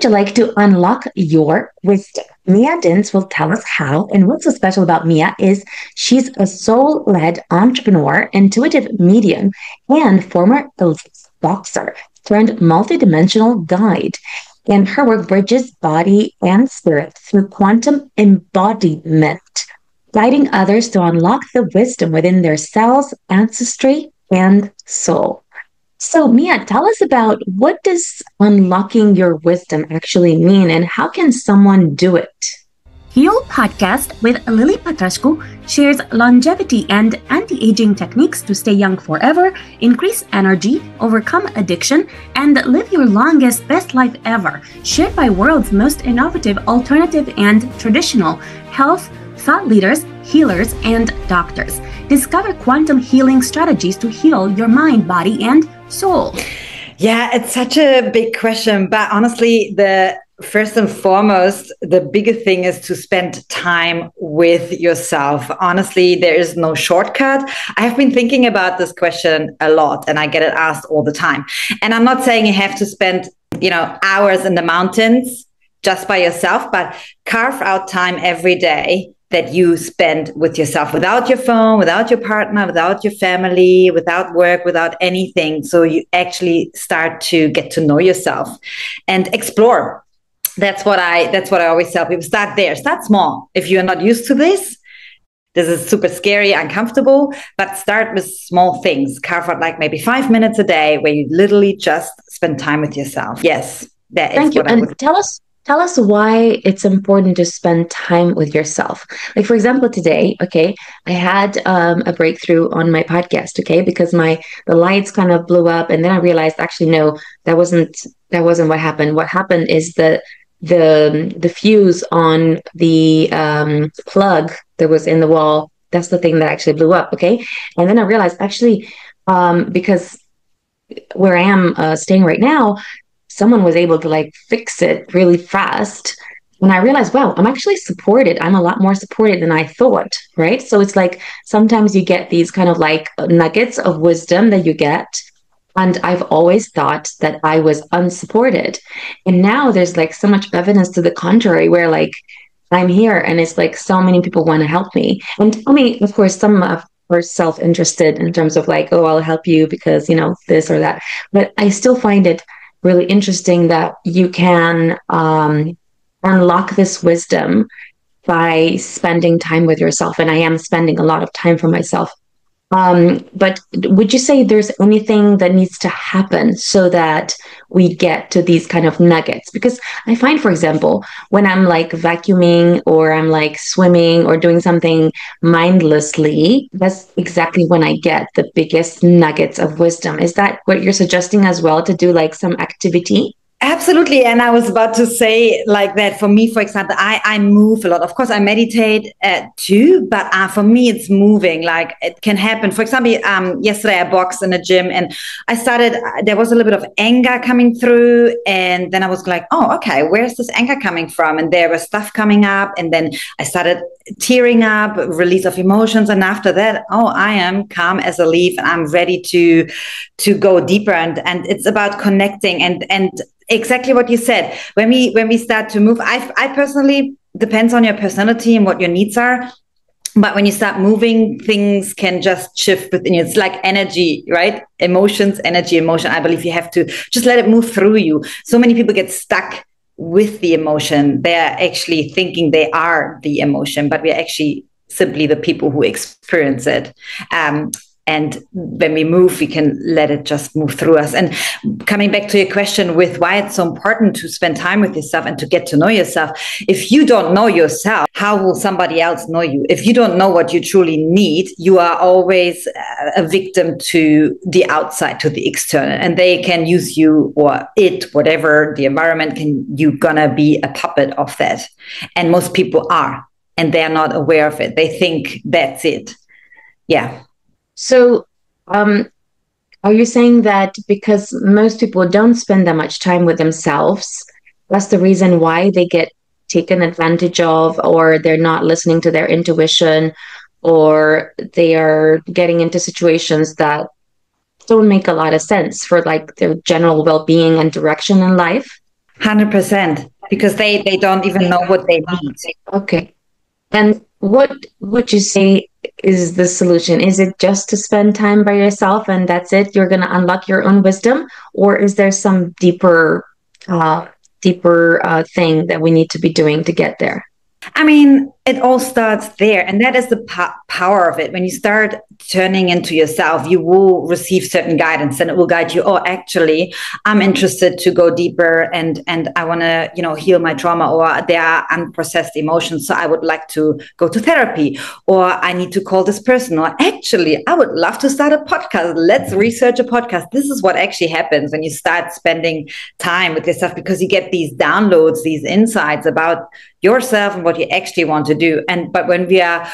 would you like to unlock your wisdom? Mia Dins will tell us how. And what's so special about Mia is she's a soul-led entrepreneur, intuitive medium, and former elite boxer turned multidimensional guide. And her work bridges body and spirit through quantum embodiment, guiding others to unlock the wisdom within their cells, ancestry, and soul. So, Mia, tell us about what does unlocking your wisdom actually mean and how can someone do it? Heal Podcast with Lily Patrascu shares longevity and anti-aging techniques to stay young forever, increase energy, overcome addiction, and live your longest, best life ever, shared by world's most innovative, alternative, and traditional health thought leaders, healers, and doctors. Discover quantum healing strategies to heal your mind, body, and soul. Yeah, it's such a big question, but honestly, first and foremost, the bigger thing is to spend time with yourself. Honestly, there is no shortcut. I have been thinking about this question a lot and I get it asked all the time. And I'm not saying you have to spend, hours in the mountains just by yourself, but carve out time every day that you spend with yourself, without your phone, without your partner, without your family, without work, without anything. So you actually start to get to know yourself and explore. That's what I always tell people. Start there. Start small. If you're not used to this is super scary, uncomfortable, but start with small things. Carve out like maybe 5 minutes a day where you literally just spend time with yourself. Yes, that is Thank you. what I would. Tell us why it's important to spend time with yourself. Like, for example, today, okay, I had a breakthrough on my podcast, okay, because the lights kind of blew up, and then I realized, actually, no, that wasn't what happened. What happened is the fuse on the plug that was in the wall. That's the thing that actually blew up, okay. And then I realized, actually, because where I am staying right now, someone was able to fix it really fast. And I realized, wow, I'm actually supported. I'm a lot more supported than I thought, right? So it's like sometimes you get these kind of nuggets of wisdom that you get. And I've always thought that I was unsupported. And now there's so much evidence to the contrary where I'm here and it's so many people want to help me. And I mean, of course, some are self-interested in terms of oh, I'll help you because, this or that. But I still find it really interesting that you can unlock this wisdom by spending time with yourself. And I am spending a lot of time for myself. But would you say there's anything that needs to happen so that we get to these kind of nuggets? Because I find, for example, when I'm vacuuming or I'm swimming or doing something mindlessly, that's exactly when I get the biggest nuggets of wisdom. Is that what you're suggesting as well, to do some activity? Absolutely. And I was about to say that for me, for example, I move a lot. Of course, I meditate too, but for me, it's moving. It can happen. For example, yesterday I boxed in a gym and there was a little bit of anger coming through. And then I was like, oh, okay, where's this anger coming from? And there was stuff coming up. And then I started tearing up, release of emotions. And after that, oh, I am calm as a leaf and I'm ready to go deeper. And it's about connecting and exactly what you said. When we start to move, I personally, depends on your personality and what your needs are. But when you start moving, things can just shift within you. It's like energy, right? Emotions, energy, emotion. I believe you have to just let it move through you. So many people get stuck with the emotion. They're actually thinking they are the emotion, but we're actually simply the people who experience it. And when we move, we can let it just move through us. And coming back to your question with why it's so important to spend time with yourself and to get to know yourself. If you don't know yourself, how will somebody else know you? If you don't know what you truly need, you are always a victim to the outside, to the external, and they can use you or it, whatever the environment you're gonna be a puppet of that. And most people are, and they're not aware of it. They think that's it. Yeah. So, are you saying that because most people don't spend that much time with themselves, that's the reason why they get taken advantage of, or they're not listening to their intuition, or they are getting into situations that don't make a lot of sense for their general well-being and direction in life? 100%, because they don't even know what they need. Okay. And what would you say is the solution? Is it just to spend time by yourself and that's it? You're going to unlock your own wisdom, or is there some deeper thing that we need to be doing to get there? I mean, it all starts there. And that is the power of it. When you start turning into yourself, you will receive certain guidance, and it will guide you. Oh, actually, I'm interested to go deeper, and I want to, heal my trauma, or there are unprocessed emotions. So I would like to go to therapy, or I need to call this person, or actually, I would love to start a podcast. Let's research a podcast. This is what actually happens when you start spending time with yourself, because you get these downloads, these insights about yourself and what you actually want to do. But when we are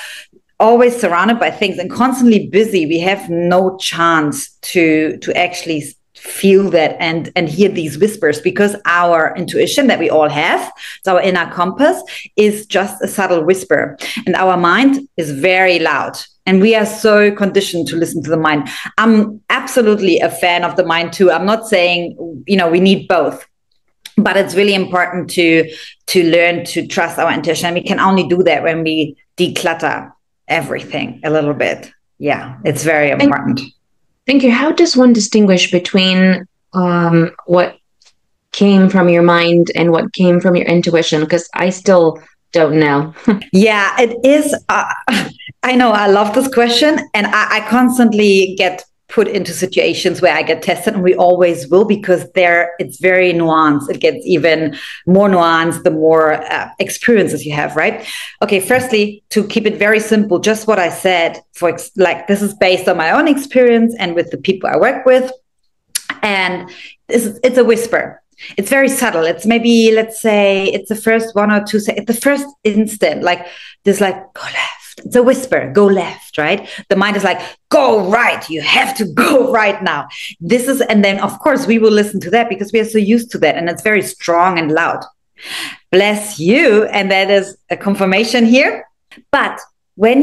always surrounded by things and constantly busy, we have no chance to actually feel that and hear these whispers, because our intuition that we all have, so our inner compass, is just a subtle whisper, and our mind is very loud. And we are so conditioned to listen to the mind. I'm absolutely a fan of the mind too. I'm not saying, we need both. But it's really important to learn to trust our intuition. And we can only do that when we declutter everything a little bit. Yeah, it's very important. Thank you. How does one distinguish between what came from your mind and what came from your intuition? Because I still don't know. Yeah, it is. I know. I love this question. And I constantly get put into situations where I get tested, and we always will, because it's very nuanced. It gets even more nuanced the more experiences you have, right? Okay, firstly, to keep it very simple, just what I said, this is based on my own experience and with the people I work with, and it's a whisper. It's very subtle. It's maybe, let's say, it's the first 1 or 2 seconds, the first instant, like this, like, go left. It's a whisper, go left, right? The mind is like, go right. You have to go right now. And then of course we will listen to that because we are so used to that. And it's very strong and loud. Bless you. And that is a confirmation here. But when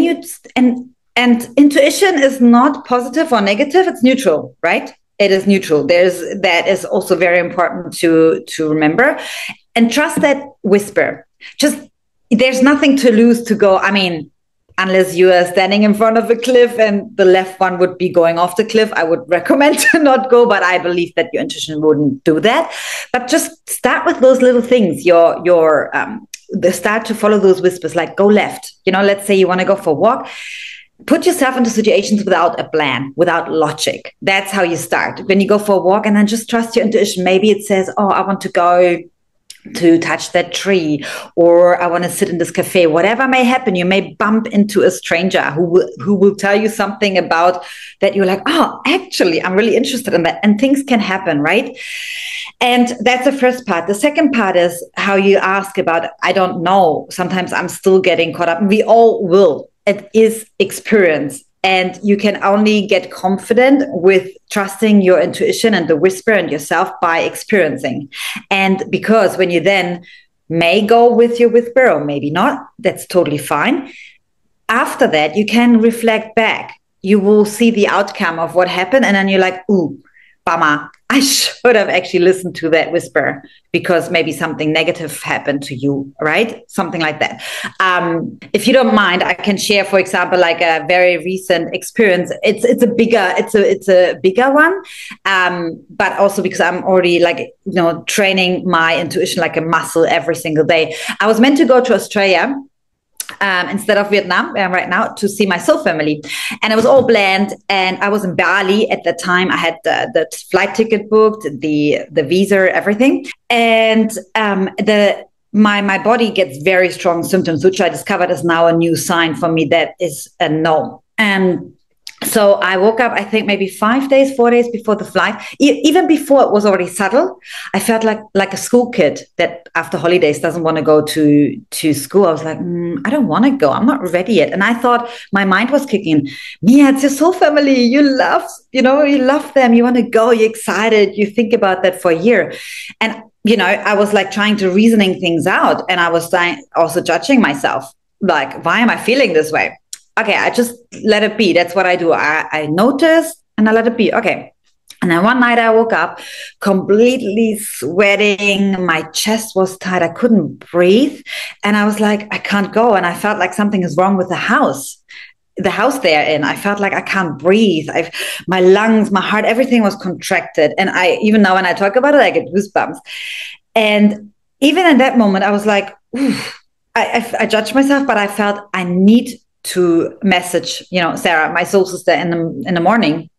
and intuition is not positive or negative, it's neutral, right? It is neutral. That is also very important to remember, and trust that whisper. There's nothing to lose to go. I mean, unless you are standing in front of a cliff and the left one would be going off the cliff, I would recommend to not go, but I believe that your intuition wouldn't do that. But just start with those little things, start to follow those whispers, like go left. Let's say you want to go for a walk. Put yourself into situations without a plan, without logic. That's how you start. When you go for a walk, and then just trust your intuition. Maybe it says, oh, I want to go to touch that tree, or I want to sit in this cafe. Whatever may happen, you may bump into a stranger who will tell you something about that. You're like, oh, actually, I'm really interested in that. And things can happen, right? And that's the first part. The second part is how you ask about, I don't know. Sometimes I'm still getting caught up. We all will. It is experience. And you can only get confident with trusting your intuition and the whisper and yourself by experiencing. And because when you then may go with your whisper or maybe not, that's totally fine. After that, you can reflect back. You will see the outcome of what happened. And then you're like, ooh, bummer. I should have actually listened to that whisper because maybe something negative happened to you, right? Something like that. If you don't mind, I can share, for example, like a very recent experience. It's a bigger one, but also because I'm already training my intuition like a muscle every single day. I was meant to go to Australia instead of Vietnam right now to see my soul family, and it was all planned. And I was in Bali at the time. I had the flight ticket booked, the visa, everything. And my body gets very strong symptoms, which I discovered is now a new sign for me that is a no. And so I woke up, I think maybe 4 days before the flight. Even before it was already subtle. I felt like a school kid that after holidays doesn't want to go to school. I was like, I don't want to go. I'm not ready yet. And I thought my mind was kicking. Mia, it's your soul family. You love them. You want to go. You're excited. You think about that for a year. And, I was like trying to reasoning things out. And I was also judging myself. Like, why am I feeling this way? Okay, I just let it be. That's what I do. I notice and I let it be. Okay. And then one night I woke up completely sweating. My chest was tight. I couldn't breathe. And I was like, I can't go. And I felt like something is wrong with the house they're in. I felt like I can't breathe. My lungs, my heart, everything was contracted. And even now when I talk about it, I get goosebumps. And even in that moment, I was like, I judged myself, but I felt I need to message, Sarah, my soul sister, in the morning.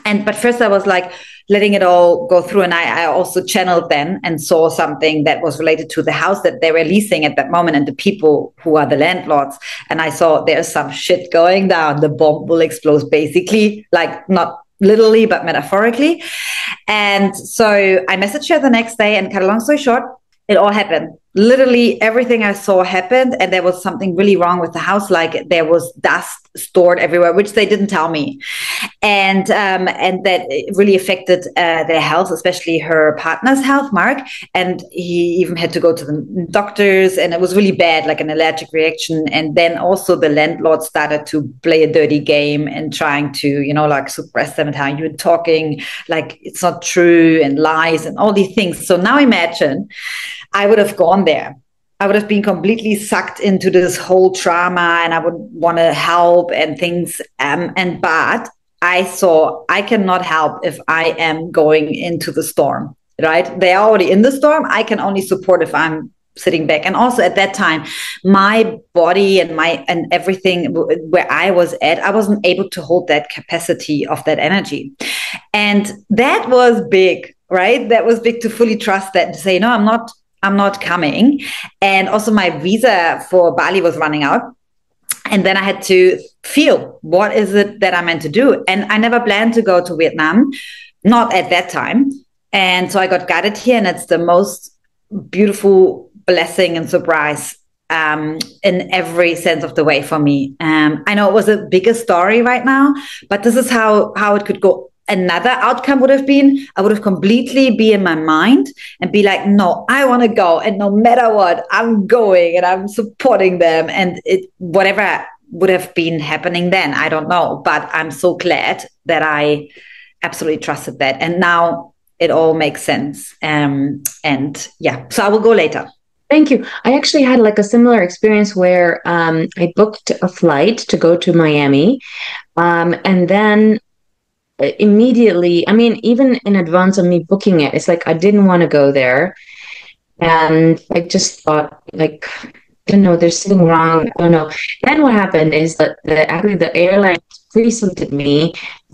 But first I was like letting it all go through. And I also channeled then and saw something that was related to the house that they were leasing at that moment and the people who are the landlords. And I saw there's some shit going down. The bomb will explode, basically, like not literally, but metaphorically. And so I messaged her the next day, and cut a long story short, it all happened. Literally everything I saw happened, and there was something really wrong with the house. Like there was dust stored everywhere, which they didn't tell me, and that really affected their health, especially her partner's health, Mark. And he even had to go to the doctors, and it was really bad, like an allergic reaction. And then also the landlord started to play a dirty game and trying to, like suppress them and how you're talking like it's not true and lies and all these things. So now imagine I would have gone there. I would have been completely sucked into this whole trauma, and I would want to help and things. But I saw I cannot help if I am going into the storm, right? They are already in the storm. I can only support if I'm sitting back. And also at that time, my body and everything where I was at, I wasn't able to hold that capacity of that energy. And that was big, right? That was big to fully trust that, to say, no, I'm not coming. And also my visa for Bali was running out. And then I had to feel, what is it that I'm meant to do? And I never planned to go to Vietnam, not at that time. And so I got guided here, and it's the most beautiful blessing and surprise in every sense of the way for me. I know it was a bigger story right now, but this is how it could go. Another outcome would have been, I would have completely be in my mind and be like, no, I want to go. And no matter what, I'm going and I'm supporting them. And whatever would have been happening then, I don't know. But I'm so glad that I absolutely trusted that. And now it all makes sense. And yeah, so I will go later. Thank you. I actually had like a similar experience where I booked a flight to go to Miami. And then immediately, I mean, even in advance of me booking it, it's like I didn't want to go there. And I just thought, like, I don't know, there's something wrong. I don't know. Then what happened is that actually the airline presented me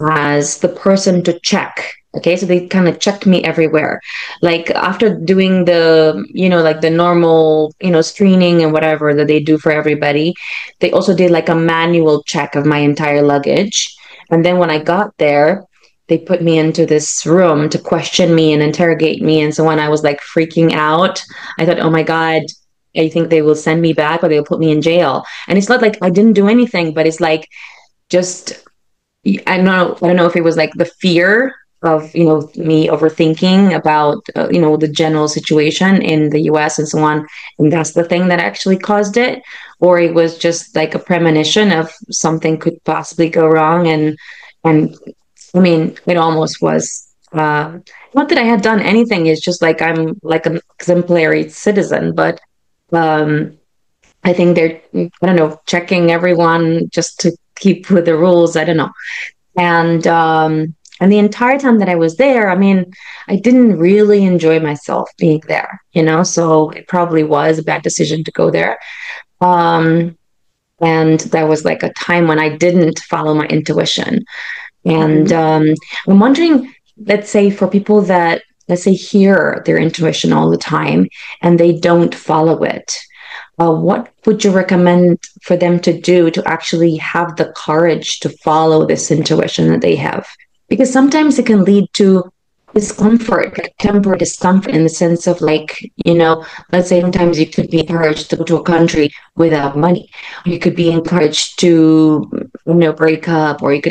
as the person to check. Okay, so they kind of checked me everywhere. Like after doing the, like the normal, screening and whatever that they do for everybody, they also did like a manual check of my entire luggage. And then when I got there, they put me into this room to question me and interrogate me. And so when I was like freaking out, I thought, oh my God, I think they will send me back or they'll put me in jail. And it's not like I didn't do anything, but it's like just, I don't know if it was like the fear of, me overthinking about, the general situation in the US and so on. And that's the thing that actually caused it. Or it was just like a premonition of something could possibly go wrong. And I mean, it almost was, not that I had done anything. It's just like, I'm like an exemplary citizen, but, I think they're, I don't know, checking everyone just to keep with the rules. I don't know. And the entire time that I was there, I mean, I didn't really enjoy myself being there, so it probably was a bad decision to go there. And that was like a time when I didn't follow my intuition. And I'm wondering, let's say for people that, let's say, hear their intuition all the time and they don't follow it, what would you recommend for them to do to actually have the courage to follow this intuition that they have? Because sometimes it can lead to discomfort, like temporary discomfort, in the sense of like, let's say sometimes you could be encouraged to go to a country without money. Or you could be encouraged to, break up, or you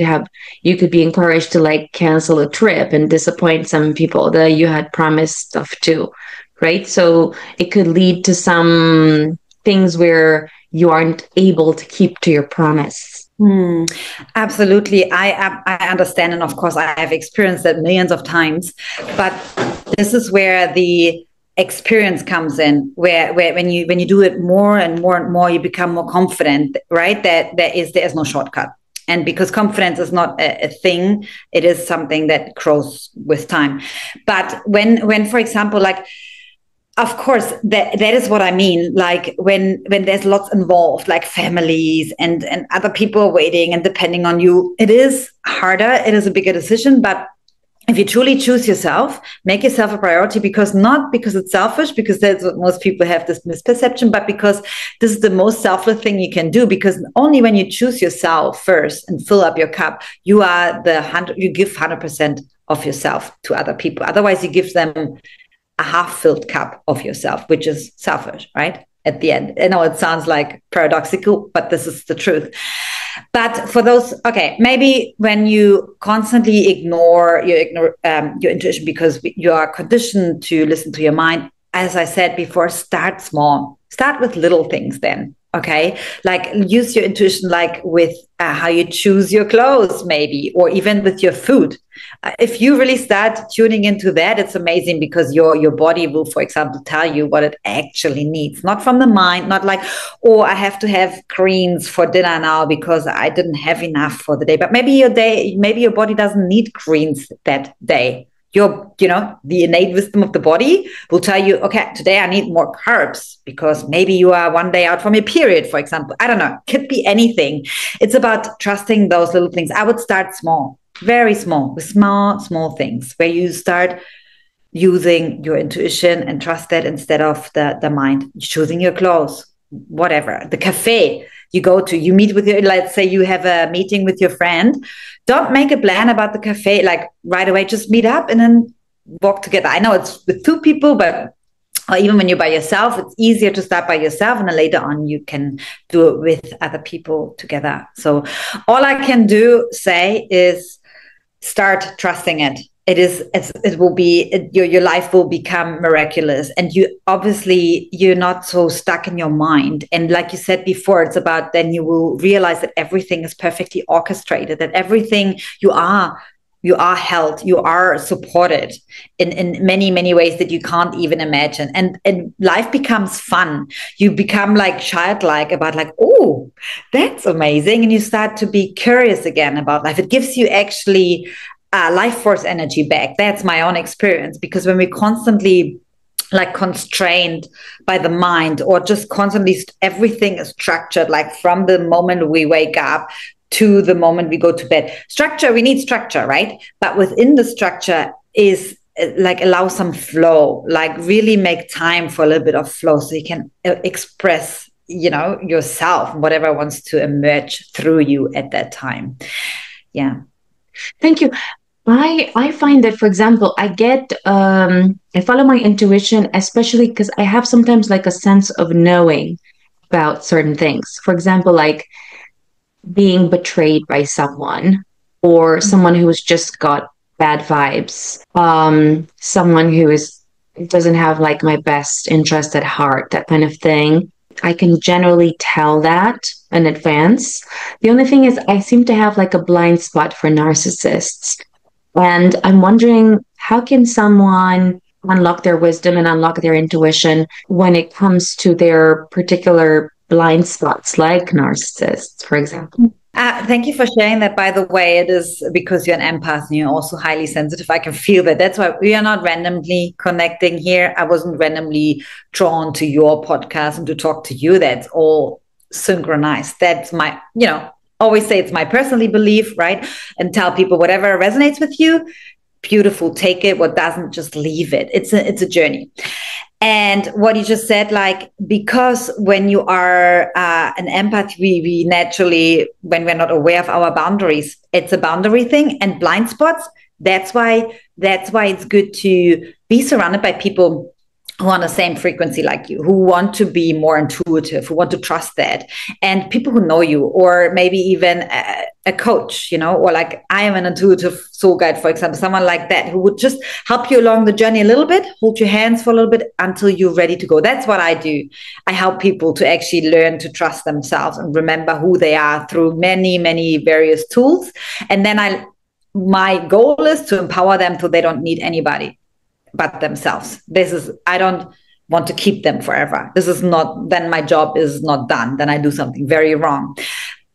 could be encouraged to like cancel a trip and disappoint some people that you had promised stuff to, right? So it could lead to some things where you aren't able to keep to your promise. Absolutely. I understand. And of course, I have experienced that millions of times. But this is where the experience comes in, where when you do it more and more and more, you become more confident, right? That there is no shortcut. And because confidence is not a thing, it is something that grows with time. But when for example, like, of course, that is what I mean. Like when there's lots involved, like families and other people waiting and depending on you, it is harder. It is a bigger decision. But if you truly choose yourself, make yourself a priority, not because it's selfish, because that's what most people have this misperception, but because this is the most selfless thing you can do. Because only when you choose yourself first and fill up your cup, you give 100% of yourself to other people. Otherwise, you give them a half-filled cup of yourself, which is selfish, right? At the end. I know it sounds like paradoxical, but this is the truth. But for those, okay, maybe when you constantly ignore your intuition because you are conditioned to listen to your mind, as I said before, start small. Start with little things then. Okay, like use your intuition, like with how you choose your clothes, maybe, or even with your food. If you really start tuning into that, it's amazing, because your body will, for example, tell you what it actually needs, not from the mind, not like, oh, I have to have greens for dinner now because I didn't have enough for the day. But maybe your body doesn't need greens that day. The innate wisdom of the body will tell you, okay, today I need more carbs because maybe you are one day out from your period, for example. I don't know. Could be anything. It's about trusting those little things. I would start small, very small, with small things where you start using your intuition and trust that instead of the mind, choosing your clothes, whatever, the cafe you go to, you meet with let's say you have a meeting with your friend. Don't make a plan about the cafe like right away. Just meet up and then walk together. I know it's with two people, but even when you're by yourself, it's easier to start by yourself, and then later on you can do it with other people together. So all I can say is start trusting it. Your life will become miraculous, and you're not so stuck in your mind. And like you said before, it's about, then you will realize that everything is perfectly orchestrated, that everything you are held, you are supported in many, many ways that you can't even imagine. And life becomes fun. You become like childlike about like, oh, that's amazing. And you start to be curious again about life. It gives you actually life force energy back. That's my own experience, because when we constantly like constrained by the mind, or just constantly everything is structured, like from the moment we wake up to the moment we go to bed. We need structure, right? But within the structure is like allow some flow, like really make time for a little bit of flow so you can express, yourself, whatever wants to emerge through you at that time. Yeah. Thank you. I find that, for example, I follow my intuition, especially because I have sometimes like a sense of knowing about certain things. For example, like being betrayed by someone, or someone who has just got bad vibes, someone who doesn't have like my best interest at heart, that kind of thing. I can generally tell that in advance. The only thing is I seem to have like a blind spot for narcissists. And I'm wondering, how can someone unlock their wisdom and unlock their intuition when it comes to their particular blind spots, like narcissists, for example? Thank you for sharing that. By the way, it is because you're an empath and you're also highly sensitive. I can feel that. That's why we are not randomly connecting here. I wasn't randomly drawn to your podcast and to talk to you. That's all synchronized. That's my, always say it's my personal belief, right? And tell people whatever resonates with you, beautiful, take it. What doesn't, just leave it. It's a journey. And what you just said, like, because when you are an empath, we naturally, when we're not aware of our boundaries, it's a boundary thing, and blind spots. That's why it's good to be surrounded by people who are on the same frequency like you, who want to be more intuitive, who want to trust that, and people who know you, or maybe even a coach, or like I am an intuitive soul guide, for example, someone like that who would just help you along the journey a little bit, hold your hands for a little bit until you're ready to go. That's what I do. I help people to actually learn to trust themselves and remember who they are through many, many various tools. And then my goal is to empower them so they don't need anybody but themselves. I don't want to keep them forever. Then my job is not done. Then I do something very wrong.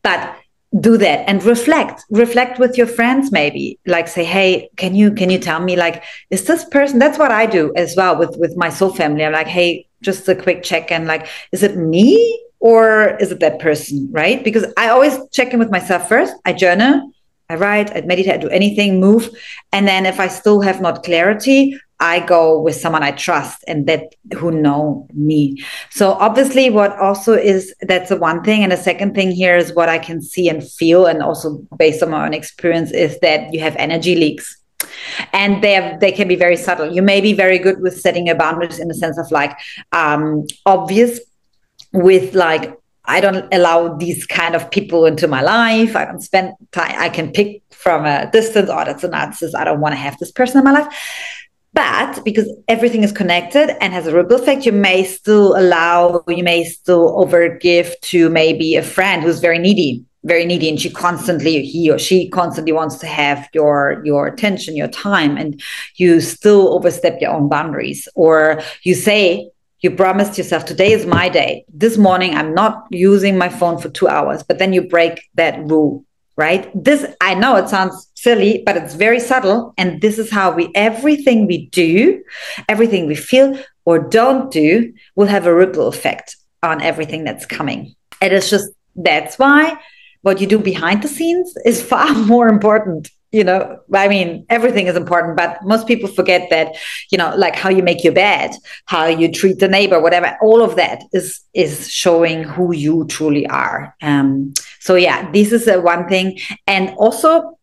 But do that and reflect with your friends, maybe like say, hey, can you tell me, like, is this person? That's what I do as well with my soul family. I'm like, hey, just a quick check in, like, is it me or is it that person? Right? Because I always check in with myself first. I journal, I write, I meditate, I do anything, move. And then if I still have not clarity, I go with someone I trust and that who know me. So obviously what also is, that's the one thing. And the second thing here is what I can see and feel, and also based on my own experience, is that you have energy leaks. And they can be very subtle. You may be very good with setting your boundaries in the sense of like obvious with like, I don't allow these kind of people into my life. I don't spend time. I can pick from a distance. Oh, that's a narcissist. I don't want to have this person in my life. But because everything is connected and has a ripple effect, you may still overgive to maybe a friend who's very needy, and he or she constantly wants to have your attention, your time, and you still overstep your own boundaries. Or you promised yourself, today is my day. This morning, I'm not using my phone for 2 hours, but then you break that rule. Right? I know it sounds silly, but it's very subtle. And this is how everything we do, everything we feel or don't do will have a ripple effect on everything that's coming. It is just, that's why what you do behind the scenes is far more important. I mean, everything is important, but most people forget that, like how you make your bed, how you treat the neighbor, whatever, all of that is showing who you truly are. So yeah, this is one thing. And also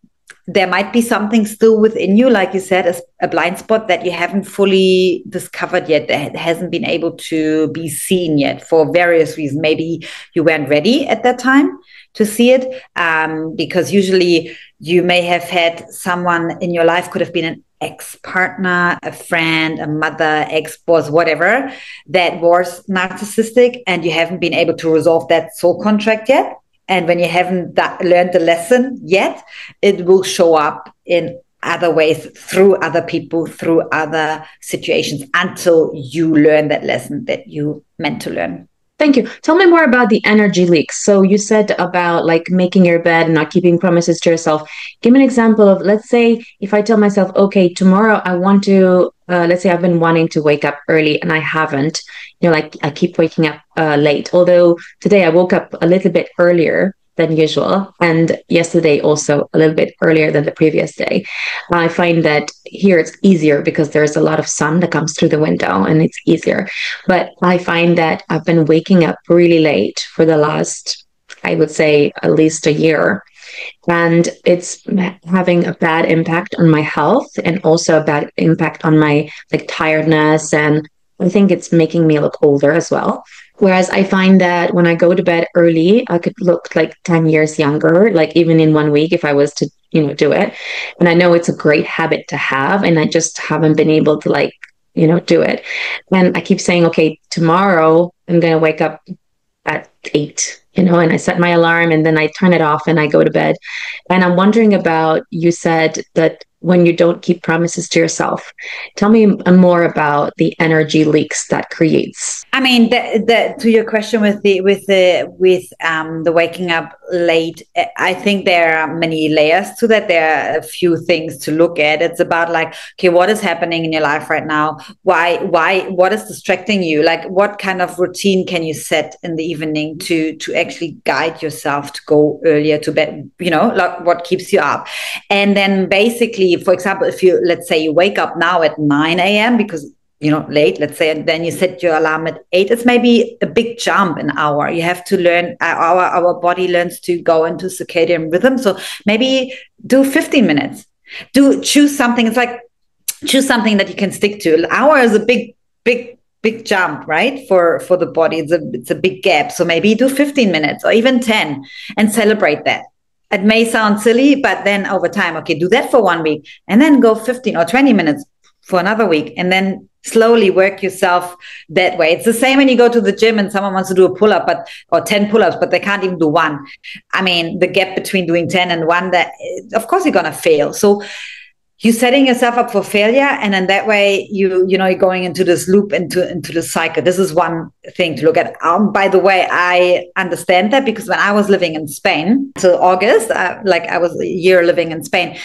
there might be something still within you, like you said, a blind spot that you haven't fully discovered yet, that hasn't been able to be seen yet for various reasons. Maybe you weren't ready at that time to see it, because usually you may have had someone in your life, could have been an ex-partner, a friend, a mother, ex-boss, whatever, that was narcissistic, and you haven't been able to resolve that soul contract yet. And when you haven't learned the lesson yet, it will show up in other ways, through other people, through other situations, until you learn that lesson that you meant to learn. Thank you. Tell me more about the energy leaks. So you said about like making your bed and not keeping promises to yourself. Give me an example of, let's say, if I tell myself, okay, tomorrow I want to, let's say I've been wanting to wake up early and I haven't, like I keep waking up late. Although today I woke up a little bit earlier than usual, and yesterday also a little bit earlier than the previous day. I find that here it's easier because there's a lot of sun that comes through the window and it's easier. But I find that I've been waking up really late for the last, I would say, at least a year. And it's having a bad impact on my health and also a bad impact on my tiredness. And I think it's making me look older as well. Whereas I find that when I go to bed early, I could look like 10 years younger, like even in 1 week if I was to, do it. And I know it's a great habit to have, and I just haven't been able to do it. And I keep saying, okay, tomorrow I'm going to wake up at 8, and I set my alarm and then I turn it off and I go to bed. And I'm wondering about, you said that when you don't keep promises to yourself, tell me more about the energy leaks that creates. I mean, to your question with the waking up late, I think there are many layers to that. There are a few things to look at. It's about like, okay, what is happening in your life right now? Why, what is distracting you? Like, what kind of routine can you set in the evening to actually guide yourself to go earlier to bed? Like what keeps you up? And then basically, for example, if let's say you wake up now at 9 a.m. because late, let's say, and then you set your alarm at 8, it's maybe a big jump an hour. You have to learn, our body learns to go into circadian rhythm. So maybe do 15 minutes. Choose something. It's like, choose something that you can stick to. An hour is a big big jump, right? For the body, it's a big gap. So maybe do 15 minutes or even 10 and celebrate that. It may sound silly, but then over time, okay, do that for 1 week and then go 15 or 20 minutes for another week, and then slowly work yourself that way. It's the same when you go to the gym and someone wants to do a pull-up, or 10 pull-ups, but they can't even do one. I mean, the gap between doing 10 and one, that of course you're gonna fail. So you're setting yourself up for failure, and then that way you're going into this loop, into this cycle. This is one thing to look at. By the way, I understand that because when I was living in Spain till August, I was a year living in Spain,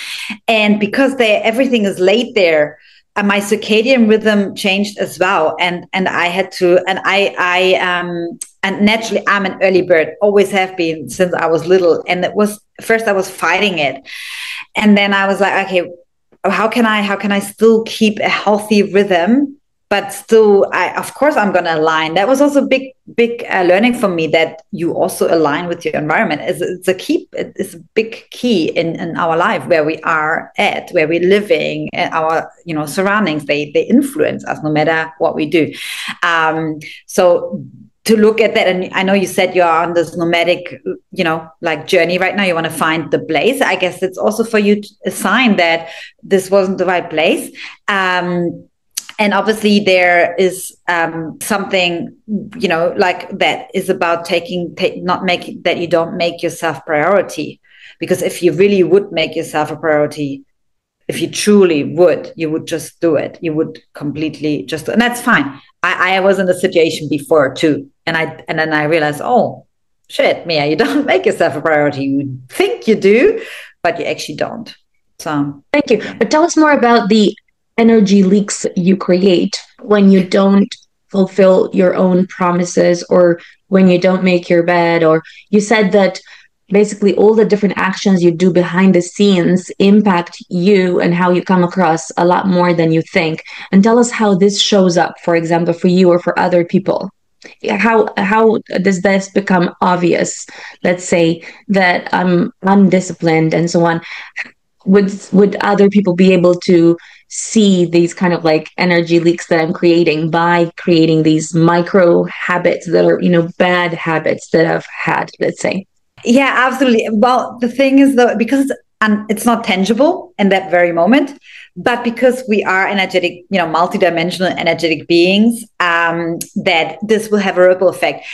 and because everything is late there, my circadian rhythm changed as well, and I had to, and naturally I'm an early bird, always have been since I was little, and it was first I was fighting it, and then I was like, okay, how can I still keep a healthy rhythm, but still, of course I'm going to align. That was also big learning for me, that you also align with your environment. It's a big key in our life, where we are at, where we're living, and our surroundings. They influence us no matter what we do. So to look at that, and I know you said you're on this nomadic, journey right now. You want to find the place. I guess it's also for you a sign that this wasn't the right place. And obviously there is something, that is about that you don't make yourself priority. Because if you really would make yourself a priority, if you truly would, you would just do it. You would completely and that's fine. I was in a situation before too. And then I realized, oh shit, Mia, you don't make yourself a priority. You think you do, but you actually don't. So thank you. But tell us more about the energy leaks you create when you don't fulfill your own promises, or when you don't make your bed. Or you said that basically all the different actions you do behind the scenes impact you and how you come across a lot more than you think. And tell us how this shows up, for example, for you or for other people. How does this become obvious? Let's say that I'm undisciplined and so on. Would other people be able to see these kind of like energy leaks that I'm creating by creating these micro habits that are, bad habits that I've had, let's say? Yeah, absolutely. Well, the thing is, though, because it's not tangible in that very moment, but because we are energetic, multidimensional energetic beings, that this will have a ripple effect.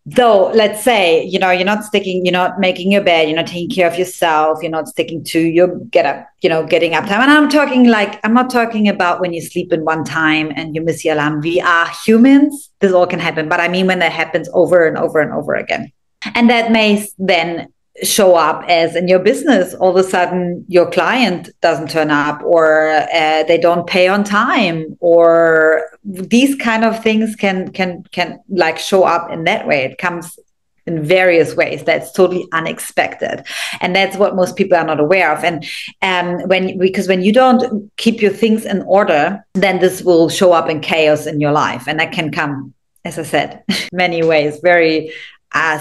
Though, let's say, you're not making your bed, you're not taking care of yourself, you're not sticking to your getting up time. And I'm not talking about when you sleep in one time and you miss your alarm. We are humans. This all can happen. But I mean, when that happens over and over and over again. And that may then show up as in your business. All of a sudden, your client doesn't turn up, or they don't pay on time, or these kind of things can like show up in that way. It comes in various ways that's totally unexpected, and that's what most people are not aware of. And when you don't keep your things in order, then this will show up in chaos in your life, and that can come, as I said, many ways, very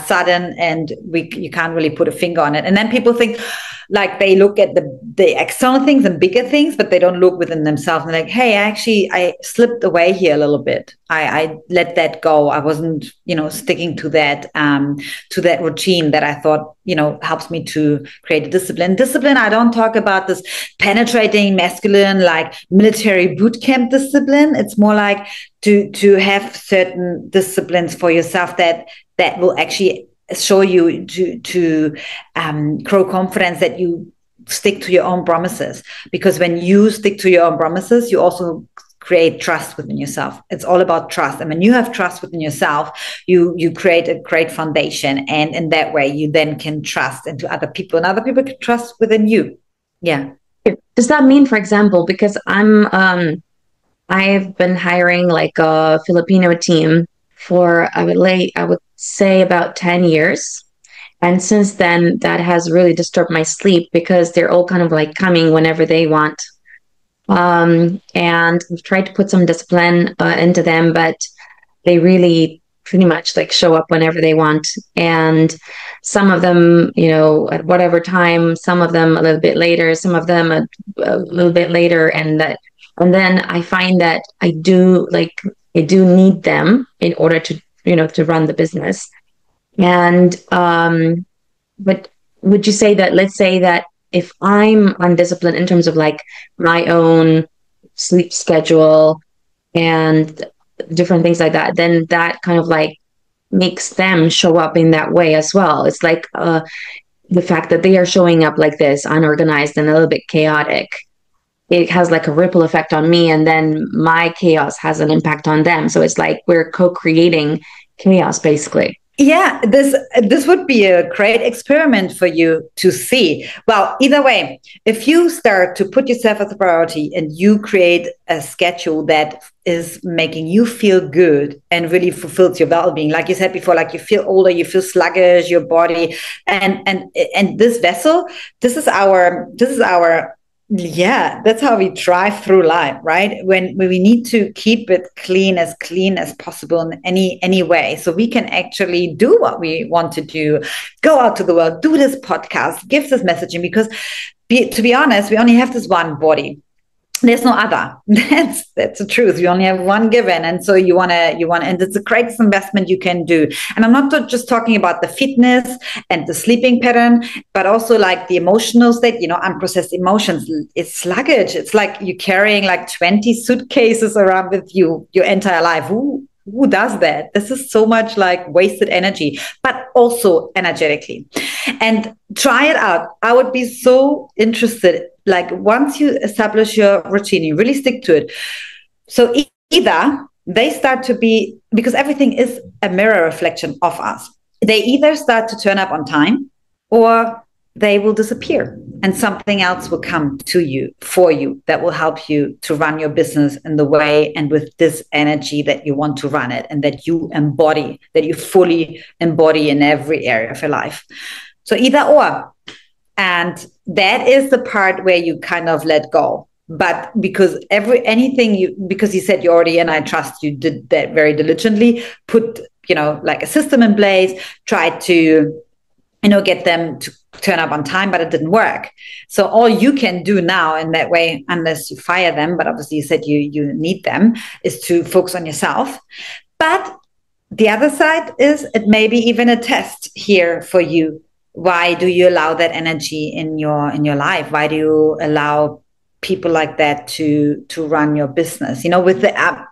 sudden, and you can't really put a finger on it. And then people think, like, they look at the external things and bigger things, but they don't look within themselves. And they're like, hey, I slipped away here a little bit. I let that go. I wasn't, sticking to that routine that I thought, helps me to create a discipline. Discipline, I don't talk about this penetrating masculine, like military boot camp discipline. It's more like to have certain disciplines for yourself that will actually show you to grow confidence, that you stick to your own promises. Because when you stick to your own promises, you also create trust within yourself. It's all about trust. And when you have trust within yourself, you create a great foundation. And in that way, you then can trust into other people, and other people can trust within you. Yeah. Does that mean, for example, because I've been hiring like a Filipino team for, I would say about 10 years. And since then, that has really disturbed my sleep, because they're all kind of like coming whenever they want. And I've tried to put some discipline into them, but they really pretty much like show up whenever they want. And some of them, at whatever time, some of them a little bit later, some of them a little bit later. And then I find that I do like I do need them in order to, to run the business. And, but would you say that, let's say that if I'm undisciplined in terms of like my own sleep schedule and different things like that, then that kind of like makes them show up in that way as well. It's like the fact that they are showing up like this, unorganized and a little bit chaotic, it has like a ripple effect on me, and then my chaos has an impact on them. So it's like we're co-creating chaos, basically. Yeah, this would be a great experiment for you to see. Well, either way, if you start to put yourself as a priority and you create a schedule that is making you feel good and really fulfills your well-being, like you said before, like you feel older, you feel sluggish, your body, and this vessel, this is our yeah, that's how we drive through life, right? When we need to keep it clean as possible in any way, so we can actually do what we want to do, go out to the world, do this podcast, give this messaging, because to be honest, we only have this one body. There's no other. That's the truth. You only have one given. And so you want to, and it's the greatest investment you can do. And I'm not just talking about the fitness and the sleeping pattern, but also like the emotional state, unprocessed emotions. It's sluggish. It's like you're carrying like 20 suitcases around with you your entire life. Who does that? This is so much like wasted energy, but also energetically. And try it out. I would be so interested. Like once you establish your routine, you really stick to it. So either they start to be, because everything is a mirror reflection of us, they either start to turn up on time or they will disappear and something else will come to you, for you, that will help you to run your business in the way and with this energy that you want to run it and that you embody, that you fully embody in every area of your life. So either or. And that is the part where you kind of let go. But because because you said you already, and I trust you did that very diligently, put, like a system in place, try to, get them to turn up on time, but it didn't work. So all you can do now in that way, unless you fire them, but obviously you said you need them, is to focus on yourself. But the other side is it may be even a test here for you. Why do you allow that energy in your life? Why do you allow people like that to run your business? With the app,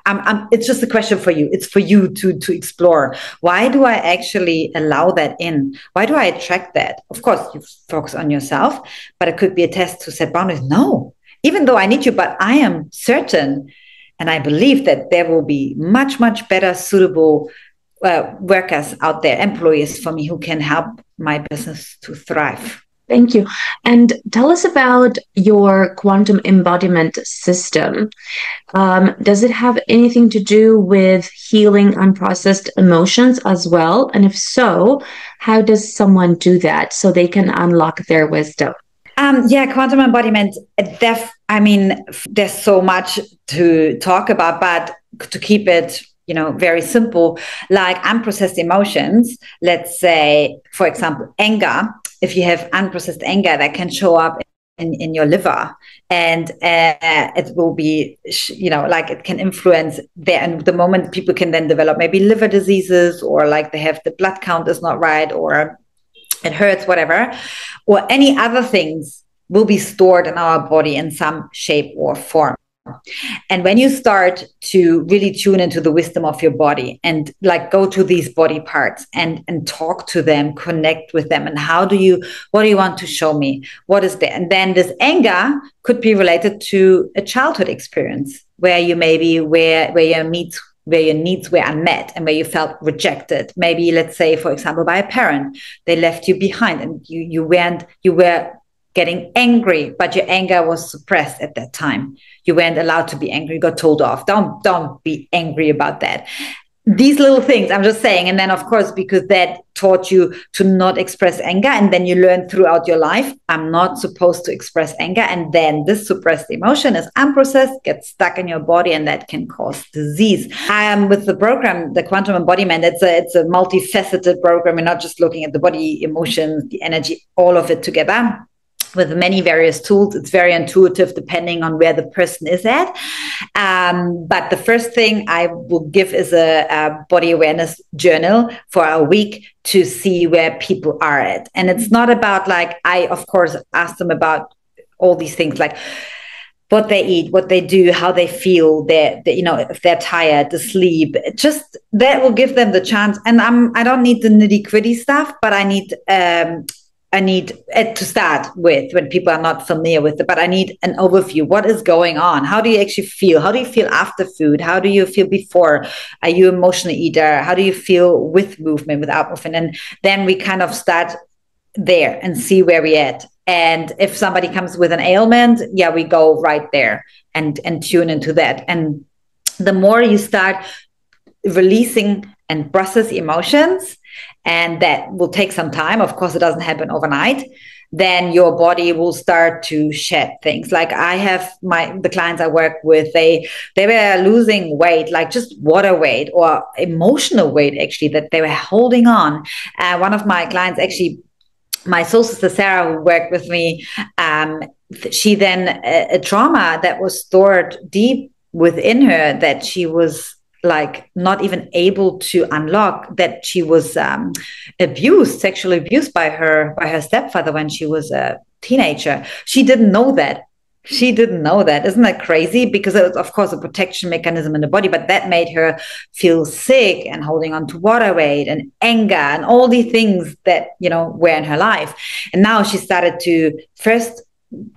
it's just a question for you. It's for you to explore. Why do I actually allow that in? Why do I attract that? Of course, you focus on yourself, but it could be a test to set boundaries. No, even though I need you, but I am certain, and I believe that there will be much, much better suitable workers out there, employees for me, who can help my business to thrive. Thank you. And tell us about your quantum embodiment system. Does it have anything to do with healing unprocessed emotions as well? And if so, how does someone do that so they can unlock their wisdom? Quantum embodiment. There's so much to talk about, but to keep it very simple, like unprocessed emotions, let's say, for example, anger. If you have unprocessed anger, that can show up in your liver, and it will be, like it can influence there. And the moment people can then develop maybe liver diseases, or like they have the blood count is not right, or it hurts, whatever, or any other things will be stored in our body in some shape or form. And when you start to really tune into the wisdom of your body and like go to these body parts and talk to them, connect with them, and what do you want to show me? What is there? And then this anger could be related to a childhood experience where you maybe where your needs were unmet and where you felt rejected. Maybe, let's say, for example, by a parent, they left you behind and you were getting angry, but your anger was suppressed at that time. You weren't allowed to be angry. You got told off. Don't be angry about that. These little things, I'm just saying. And then, of course, because that taught you to not express anger, and then you learn throughout your life, I'm not supposed to express anger. And then this suppressed emotion is unprocessed, gets stuck in your body, and that can cause disease. I am with the program, the Quantum Embodiment. It's a multifaceted program. We're not just looking at the body, emotions, the energy, all of it together. with many various tools. It's very intuitive depending on where the person is at. But the first thing I will give is a body awareness journal for a week to see where people are at. And it's not about like, I, of course, ask them about all these things like what they eat, what they do, how they feel, if they're tired, the sleep, just that will give them the chance. And I don't need the nitty gritty stuff, but I need it to start with when people are not familiar with it, but I need an overview. What is going on? How do you actually feel? How do you feel after food? How do you feel before? Are you an emotional eater? How do you feel with movement, without movement? And then we kind of start there and see where we're at. And if somebody comes with an ailment, we go right there and tune into that. And the more you start releasing and process emotions, and that will take some time. Of course, it doesn't happen overnight. Then your body will start to shed things. Like I have the clients I work with, they were losing weight, like just water weight or emotional weight, actually, that they were holding on. One of my clients, actually, my soul sister Sarah, who worked with me, she then a trauma that was stored deep within her that she was like not even able to unlock, that she was sexually abused by her stepfather when she was a teenager. She didn't know that. Isn't that crazy? Because it was, of course, a protection mechanism in the body, but that made her feel sick and holding on to water weight and anger and all these things that, were in her life. And now she started to first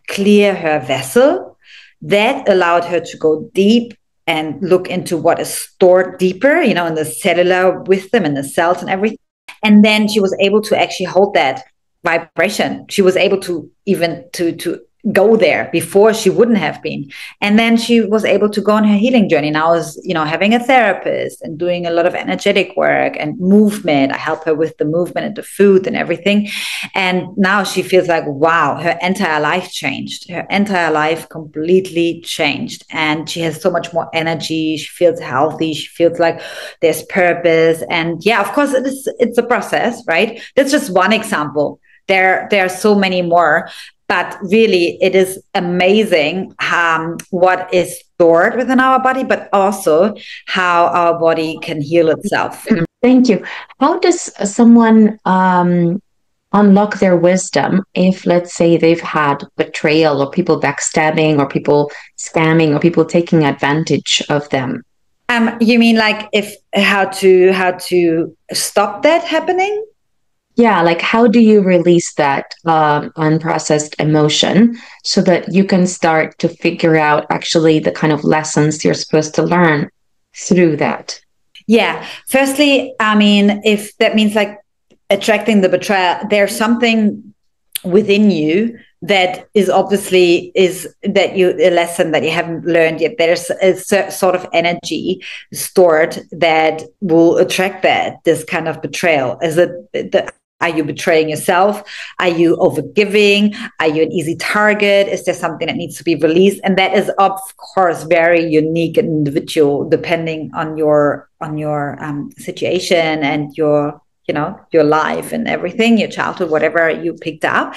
clear her vessel. That allowed her to go deep and look into what is stored deeper, in the cellular wisdom and the cells and everything. And then she was able to actually hold that vibration. She was able to even to go there before she wouldn't have been. And then she was able to go on her healing journey. Now is, having a therapist and doing a lot of energetic work and movement. I help her with the movement and the food and everything. And now she feels like, wow, her entire life changed. Her entire life completely changed. And she has so much more energy. She feels healthy. She feels like there's purpose. And of course it's a process, right? That's just one example. There are so many more. But really, it is amazing what is stored within our body, but also how our body can heal itself. Thank you. How does someone unlock their wisdom if, let's say, they've had betrayal or people backstabbing or people scamming or people taking advantage of them? You mean like how to stop that happening? Yeah, like how do you release that unprocessed emotion so that you can start to figure out actually the kind of lessons you're supposed to learn through that? Yeah. Firstly, I mean, if that means like attracting the betrayal, there's something within you that is obviously a lesson that you haven't learned yet. There's a sort of energy stored that will attract this kind of betrayal. Are you betraying yourself? Are you overgiving? Are you an easy target? Is there something that needs to be released? And that is, of course, very unique and individual, depending on your situation and your life and everything, your childhood, whatever you picked up.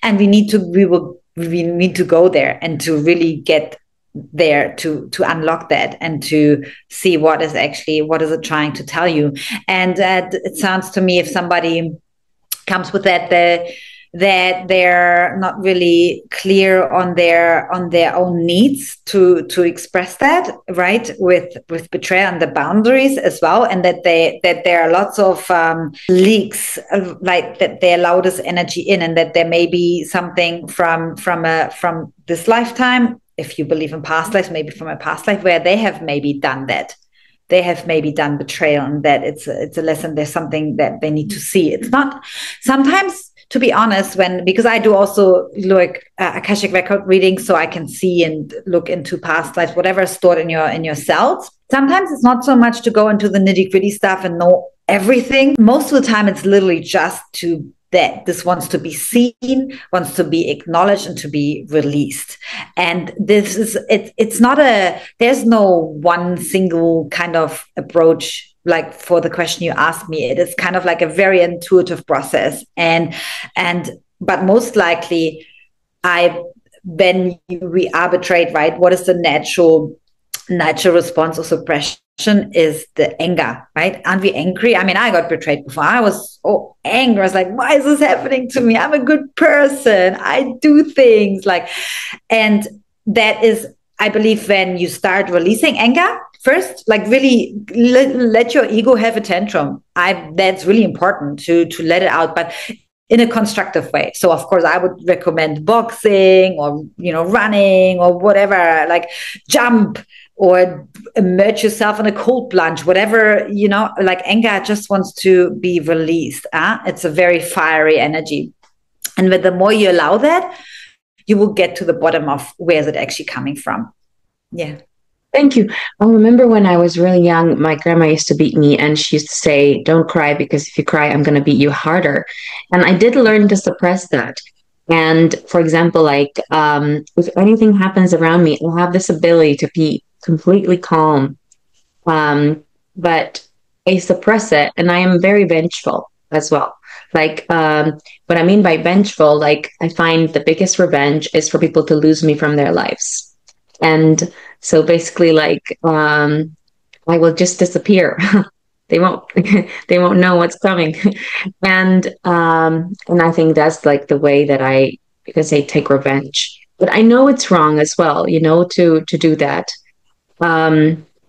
And we need to go there and to really get there to unlock that and to see what is it trying to tell you. And it sounds to me, if somebody comes with that they're not really clear on their own needs to express that, right, with betrayal and the boundaries as well, and that there are lots of leaks, like that they allow this energy in, and that there may be something from this lifetime, if you believe in past lives, maybe from a past life where they have maybe done that. They have maybe done betrayal, and that it's a lesson. There's something that they need to see. It's not sometimes, to be honest, because I do also look Akashic record reading, so I can see and look into past lives, whatever is stored in your cells. Sometimes it's not so much to go into the nitty gritty stuff and know everything. Most of the time, it's literally just that this wants to be seen, wants to be acknowledged, and to be released. And this is it's not there's no one single kind of approach. Like for the question you asked me, it is kind of like a very intuitive process, but most likely we are betrayed, right? What is the natural response of suppression? Is the anger, right? Aren't we angry? I mean, I got betrayed before. I was so angry. I was like, why is this happening to me? I'm a good person. I do things like, and that is, I believe, when you start releasing anger first, like really let your ego have a tantrum. That's really important to let it out, but in a constructive way. So of course I would recommend boxing or, running or whatever, like jump or immerse yourself in a cold plunge, whatever, like anger just wants to be released. It's a very fiery energy. And with the more you allow that, you will get to the bottom of where is it actually coming from. Yeah. Thank you. I remember when I was really young, my grandma used to beat me, and she used to say, don't cry, because if you cry, I'm going to beat you harder. And I did learn to suppress that. And for example, like if anything happens around me, I'll have this ability to be completely calm. But I suppress it, and I am very vengeful as well. Like what I mean by vengeful, like I find the biggest revenge is for people to lose me from their lives. And so basically, like, I will just disappear. They won't know what's coming. And I think that's like the way that I say take revenge. But I know it's wrong as well, to do that.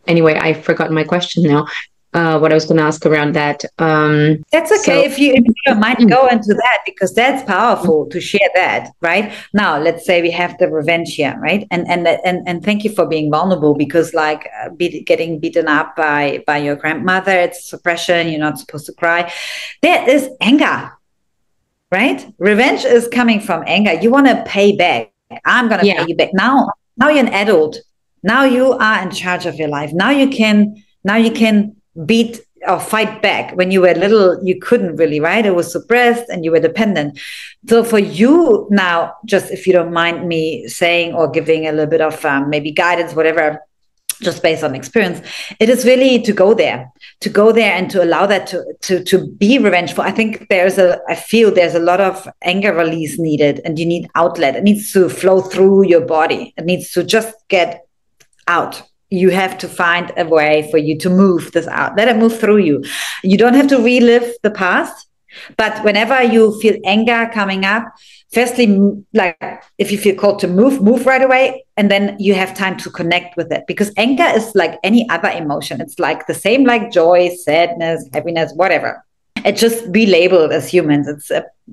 Anyway, I forgot my question now. What I was going to ask around that. That's okay if you don't mind go into that, because that's powerful to share that, right? Now, let's say we have the revenge here, right? And thank you for being vulnerable, because like getting beaten up by your grandmother, it's suppression. You're not supposed to cry. There is anger, right? Revenge is coming from anger. You want to pay back. I'm going to pay you back. Now you're an adult. Now you are in charge of your life. Now you can beat or fight back. When you were little, you couldn't really, right? It was suppressed and you were dependent. So for you now, just if you don't mind me saying or giving a little bit of maybe guidance, whatever, just based on experience, it is really to go there and to allow that to be revengeful. I think I feel there's a lot of anger release needed, and you need outlet. It needs to flow through your body. It needs to just get out. You have to find a way for you to move this out. Let it move through you. You don't have to relive the past, but whenever you feel anger coming up, firstly, like if you feel called to move right away, and then you have time to connect with it, because anger is like any other emotion. It's like the same like joy, sadness, happiness, whatever. It just be labeled as humans.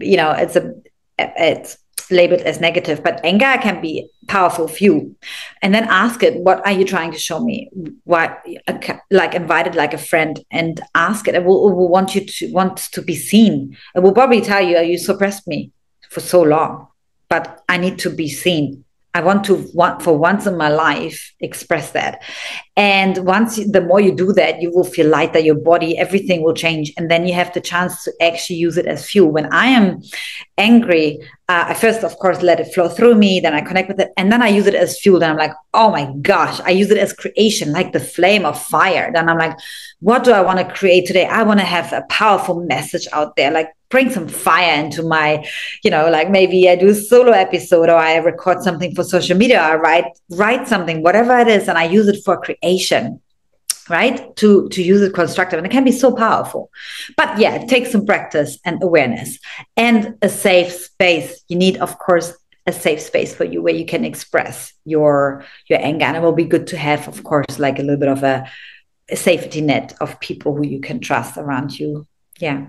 It's labeled as negative, but anger can be powerful fuel. And then ask it, what are you trying to show me? What, like invite it like a friend and ask it. It will want to be seen. It will probably tell you, you suppressed me for so long, but I need to be seen. I want for once in my life, express that. And the more you do that, you will feel lighter, your body, everything will change. And then you have the chance to actually use it as fuel. When I am angry, I first, of course, let it flow through me. Then I connect with it. And then I use it as fuel. Then I'm like, oh my gosh, I use it as creation, like the flame of fire. Then I'm like, what do I want to create today? I want to have a powerful message out there, like bring some fire into my, like maybe I do a solo episode, or I record something for social media, or write something, whatever it is. And I use it for creation, right? To use it constructive. And it can be so powerful. But yeah, it takes some practice and awareness and a safe space. You need, of course, a safe space for you where you can express your anger. And it will be good to have, of course, like a little bit of a safety net of people who you can trust around you. Yeah.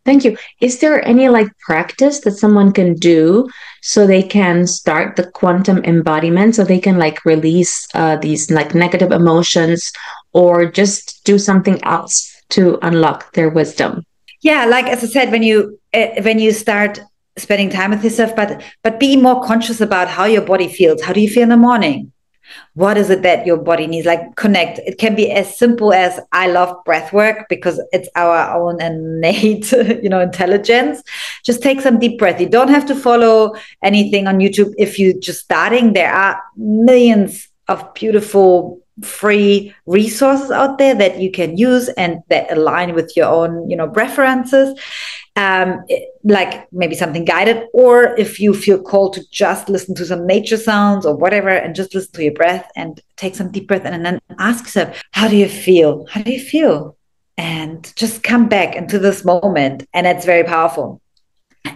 Thank you. Is there any like practice that someone can do so they can start the quantum embodiment, so they can like release these like negative emotions, or just do something else to unlock their wisdom? Yeah, like as I said, when you start spending time with yourself, but be more conscious about how your body feels. How do you feel in the morning? What is it that your body needs? Like connect. It can be as simple as, I love breath work because it's our own innate, intelligence. Just take some deep breath. You don't have to follow anything on YouTube. If you're just starting, there are millions of beautiful free resources out there that you can use and that align with your own, preferences. like maybe something guided, or if you feel called to just listen to some nature sounds or whatever, and just listen to your breath and take some deep breath and then ask yourself, how do you feel? How do you feel? And just come back into this moment. And it's very powerful.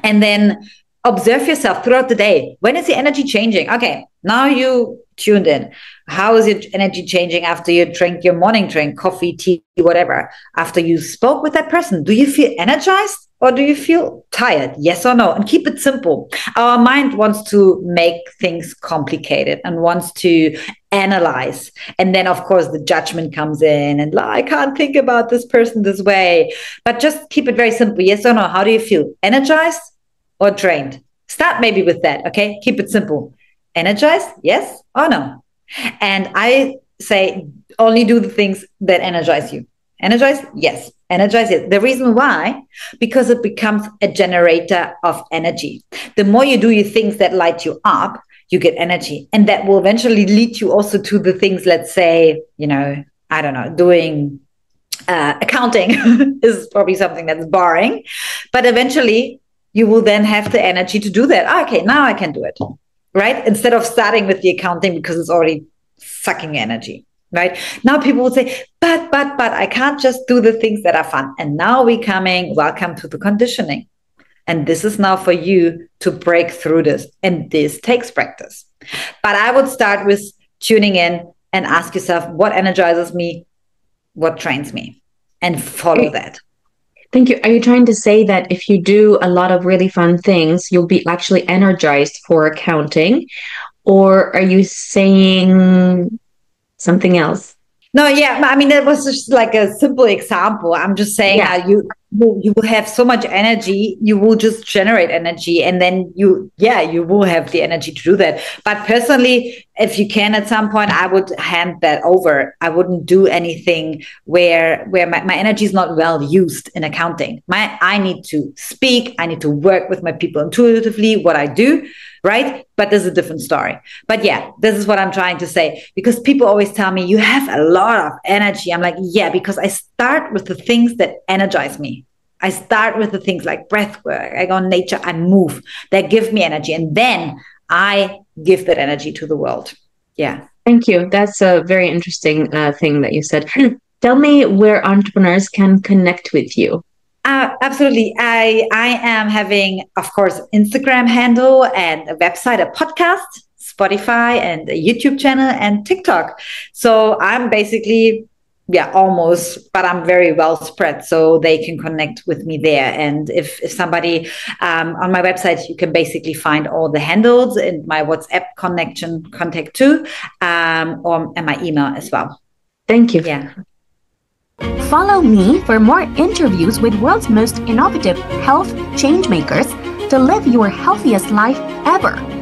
And then observe yourself throughout the day. When is your energy changing? Okay, now you tuned in. How is your energy changing after you drink your morning drink, coffee, tea, whatever? After you spoke with that person, do you feel energized or do you feel tired? Yes or no? And keep it simple. Our mind wants to make things complicated and wants to analyze. And then, of course, the judgment comes in and I can't think about this person this way. But just keep it very simple. Yes or no? How do you feel? Energized or drained? Start maybe with that, okay? Keep it simple. Energized, yes or no? And I say only do the things that energize you. Energized, yes. Energize it. The reason why, because it becomes a generator of energy. The more you do your things that light you up, you get energy. And that will eventually lead you also to the things, let's say, I don't know, doing accounting is probably something that's boring. But eventually, you will then have the energy to do that. Okay, now I can do it, right? Instead of starting with the accounting because it's already sucking energy, right? Now people will say, but I can't just do the things that are fun. And now welcome to the conditioning. And this is now for you to break through this. And this takes practice. But I would start with tuning in and ask yourself, what energizes me? What drains me? And follow that. Thank you. Are you trying to say that if you do a lot of really fun things, you'll be actually energized for accounting? Or are you saying something else? No, yeah. I mean, that was just like a simple example. I'm just saying how you will have so much energy, you will just generate energy. And then you will have the energy to do that. But personally, if you can at some point, I would hand that over. I wouldn't do anything where my energy is not well used in accounting. I need to speak. I need to work with my people intuitively, what I do, right? But there's a different story. But yeah, this is what I'm trying to say. Because people always tell me, you have a lot of energy. I'm like, yeah, because I start with the things that energize me. I start with the things like breath work. I go in nature, I move. That give me energy. And then I give that energy to the world. Yeah. Thank you. That's a very interesting thing that you said. Tell me where entrepreneurs can connect with you. Absolutely. I am having, of course, Instagram handle and a website, a podcast, Spotify, and a YouTube channel and TikTok. So I'm basically, almost, but I'm very well spread, so they can connect with me there. And if somebody on my website, you can basically find all the handles and my WhatsApp contact too, and my email as well. Thank you. Yeah. Follow me for more interviews with world's most innovative health change makers to live your healthiest life ever.